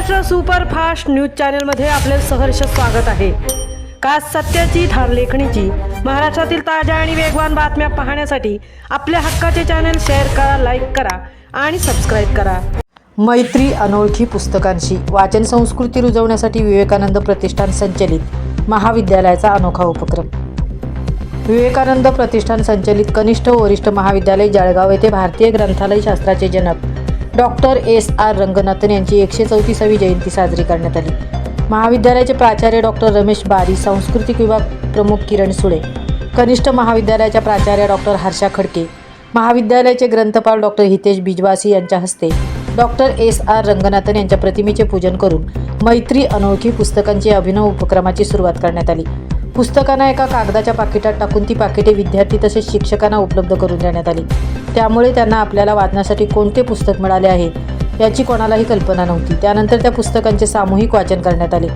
Maharashtra superfast news चॅनलमध्ये आपले सहर्ष स्वागत आहे। खास सत्याची धार लेखणीची महाराष्ट्रातील ताज्या आणि वेगवान बातम्या पाहण्यासाठी आपल्या हक्काचे चॅनल शेअर करा, लाईक करा आणि सबस्क्राईब करा। मैत्री अनोळखी पुस्तकांशी वाचन संस्कृती रुजवण्यासाठी विवेकानंद प्रतिष्ठान संचलित महाविद्यालयाचा अनोखा उपक्रम। विवेकानंद प्रतिष्ठान संचलित कनिष्ठ व वरिष्ठ महाविद्यालय जळगाव येथे भारतीय ग्रंथालय शास्त्राचे जनक डॉक्टर एस.आर. रंगनाथन यांची 134वी जयंती साजरी करण्यात आली। महाविद्यालयाचे प्राचार्य डॉक्टर रमेश बारी, सांस्कृतिक विभाग प्रमुख किरण सुळे, कनिष्ठ महाविद्यालयाच्या प्राचार्य डॉक्टर हर्षा खडके, महाविद्यालयाचे ग्रंथपाल डॉक्टर हितेश बिजवासी यांच्या हस्ते डॉक्टर एस.आर. रंगनाथन यांच्या प्रतिमेचे पूजन करून मैत्री अनोळखी पुस्तकांची अभिनव उपक्रमाची सुरुवात करण्यात आली। पुस्तकांना एका कागदाच्या पाकिटात टाकून ती पाकिटे विद्यार्थी तसेच शिक्षकांना उपलब्ध करून देण्यात आली। त्यामुळे त्यांना आपल्याला वाचण्यासाठी कोणते पुस्तक मिळाले आहे याची कोणालाही कल्पना नव्हती। त्यानंतर त्या पुस्तकांचे सामूहिक वाचन करण्यात आले।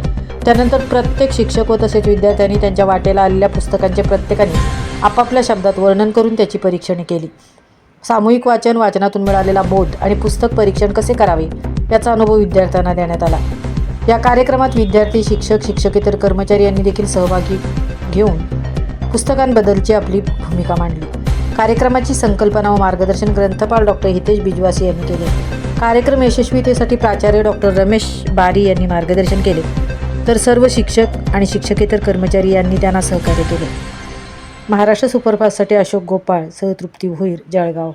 त्यानंतर प्रत्येक शिक्षक व तसेच विद्यार्थ्यांनी त्यांच्या वाटेला आलेल्या पुस्तकांचे प्रत्येकाने आपापल्या शब्दात वर्णन करून त्याची परीक्षणे केली। सामूहिक वाचनातून मिळालेला बोध आणि पुस्तक परीक्षण कसे करावे याचा अनुभव विद्यार्थ्यांना देण्यात आला। या कार्यक्रमात विद्यार्थी, शिक्षक, शिक्षकेतर कर्मचारी यांनी देखील सहभागी घेऊन पुस्तकांबद्दलची आपली भूमिका मांडली। कार्यक्रमाची संकल्पना व मार्गदर्शन ग्रंथपाल डॉक्टर हितेश बिजवासी यांनी केले। कार्यक्रम यशस्वीतेसाठी प्राचार्य डॉक्टर रमेश बारी यांनी मार्गदर्शन केले, तर सर्व शिक्षक आणि शिक्षकेतर कर्मचारी यांनी त्यांना सहकार्य केले। महाराष्ट्र सुपरफास्टसाठी अशोक गोपाळ, सहतृप्ती भोईर, जळगाव।